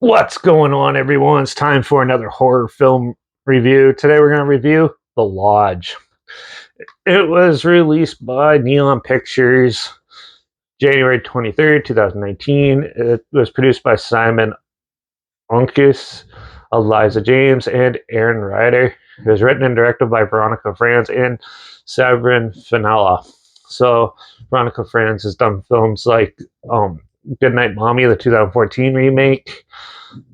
What's going on, everyone? It's time for another horror film review. Today we're going to review The Lodge. It was released by Neon Pictures January 23rd, 2019. It was produced by Simon Onkus, Eliza James, and Aaron Ryder. It was written and directed by Veronica Franz and Severin Finella. So Veronica Franz has done films like Goodnight Mommy, the 2014 remake,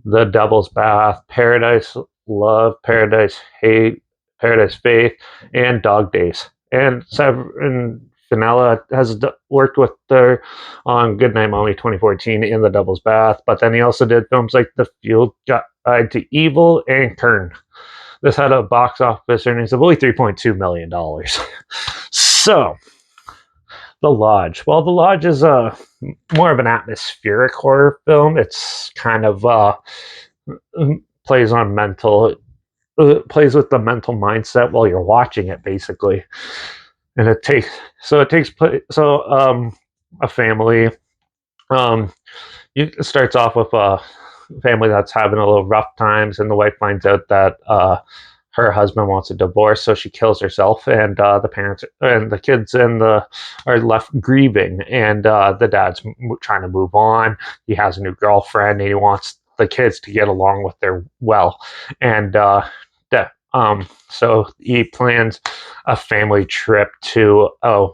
The Devil's Bath, Paradise Love, Paradise Hate, Paradise Faith, and Dog Days. And Severin Finella has worked with her on Goodnight Mommy 2014 and The Devil's Bath, but then he also did films like The Field Guide to Evil and Kern. This had a box office earnings of only $3.2 million. So, The Lodge. Well, The Lodge is more of an atmospheric horror film. It's kind of plays on mental, plays with the mental mindset while you're watching it, basically. And it takes place. So a family. It starts off with a family that's having a little rough times, and the wife finds out that her husband wants a divorce, so she kills herself, and the parents and the kids are left grieving, and the dad's trying to move on. He has a new girlfriend, and he wants the kids to get along with their well, and so he plans a family trip to a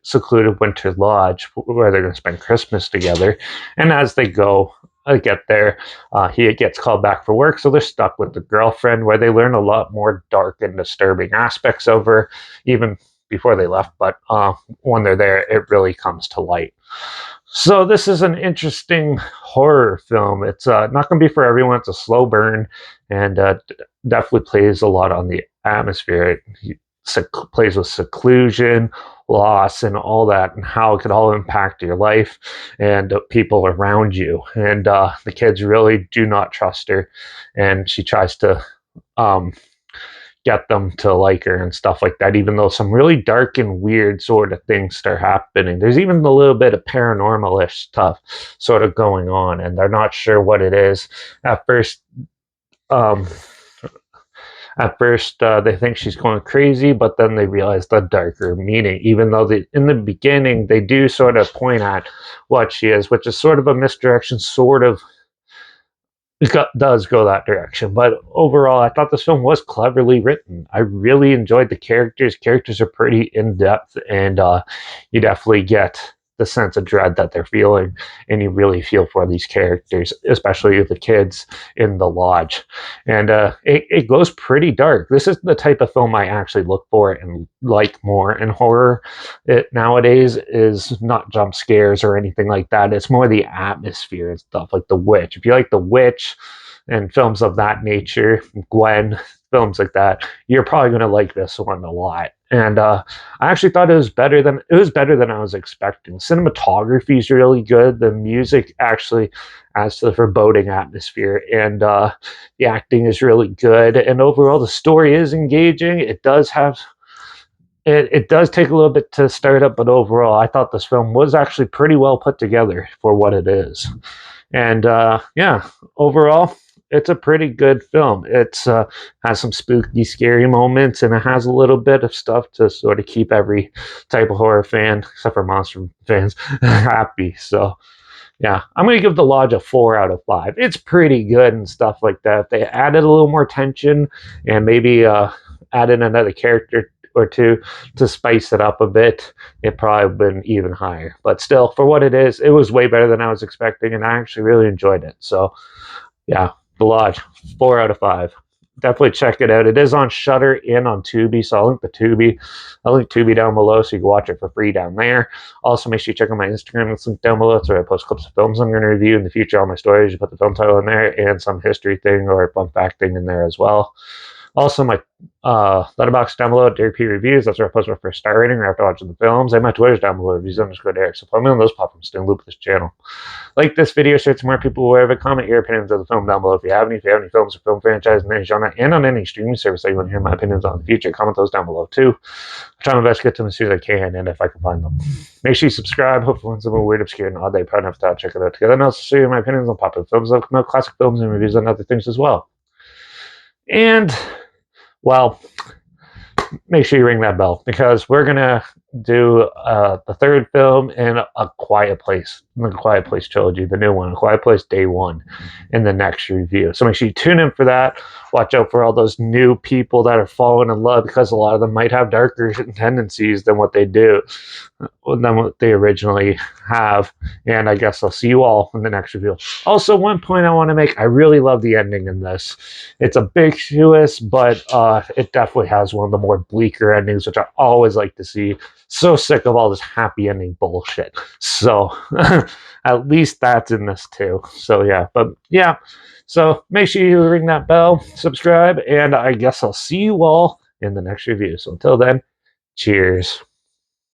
secluded winter lodge where they're going to spend Christmas together. And as they get there, he gets called back for work, so they're stuck with the girlfriend, where they learn a lot more dark and disturbing aspects of her, even before they left. But when they're there, it really comes to light. So this is an interesting horror film. It's not going to be for everyone. It's a slow burn, and definitely plays a lot on the atmosphere. It plays with seclusion, loss, and all that, and how it could all impact your life and people around you. And the kids really do not trust her, and she tries to get them to like her and stuff like that, even though some really dark and weird sort of things start happening. There's even a little bit of paranormal-ish stuff sort of going on, and they're not sure what it is. At first, um, they think she's going crazy, but then they realize the darker meaning, even though in the beginning they do sort of point at what she is, which is sort of a misdirection, sort of does go that direction. But overall, I thought this film was cleverly written. I really enjoyed the characters. Characters are pretty in-depth, and you definitely get the sense of dread that they're feeling, and you really feel for these characters, especially the kids in the lodge. And it goes pretty dark. This is the type of film I actually look for and like more in horror. It nowadays is not jump scares or anything like that. It's more the atmosphere and stuff, like The Witch. If you like The Witch and films of that nature, Gwen, films like that, you're probably going to like this one a lot. And I actually thought it was better than I was expecting. Cinematography is really good. The music actually adds to the foreboding atmosphere, and the acting is really good. And overall, the story is engaging. It does take a little bit to start up, but overall, I thought this film was actually pretty well put together for what it is. And yeah, overall, it's a pretty good film. It's has some spooky, scary moments, and it has a little bit of stuff to sort of keep every type of horror fan, except for monster fans, happy. So yeah, I'm going to give The Lodge a 4 out of 5. It's pretty good and stuff like that. If they added a little more tension and maybe added another character or two to spice it up a bit, it probably been even higher. But still, for what it is, it was way better than I was expecting, and I actually really enjoyed it. So yeah, The Lodge, 4 out of 5. Definitely check it out. It is on Shudder and on Tubi, so I'll link Tubi down below so you can watch it for free down there. Also, make sure you check out my Instagram. It's linked down below. It's where I post clips of films I'm going to review in the future. All my stories, you put the film title in there and some history thing or fun fact thing in there as well. Also, my Letterbox down below, Derek P Reviews. That's where I post my first star rating after watching the films. And my Twitter's down below, reviews_Derek. So follow me on those platforms. Stay in loop with this channel. Like this video, share it to more people aware of it. Comment your opinions of the film down below if you have any. If you have any films or film franchise in any genre and on any streaming service that you want to hear my opinions on in the future, comment those down below too. I try my best to get to them as soon as I can and if I can find them. Make sure you subscribe. Hopefully, some weird, obscure, and odd day proud enough to check it out together. And also share my opinions on popular films, classic films, and reviews on other things as well. And, well, make sure you ring that bell because we're gonna do the third film in A Quiet Place, the Quiet Place trilogy, the new one, A Quiet Place Day One, in the next review. So make sure you tune in for that. Watch out for all those new people that are falling in love because a lot of them might have darker tendencies than what they do, than what they originally have. And I guess I'll see you all in the next review. Also, one point I want to make: I really love the ending in this. It's a big twist, but it definitely has one of the more bleaker endings, which I always like to see. So sick of all this happy ending bullshit. So at least that's in this too. So yeah, but yeah. So make sure you ring that bell, subscribe, and I guess I'll see you all in the next review. So until then, cheers.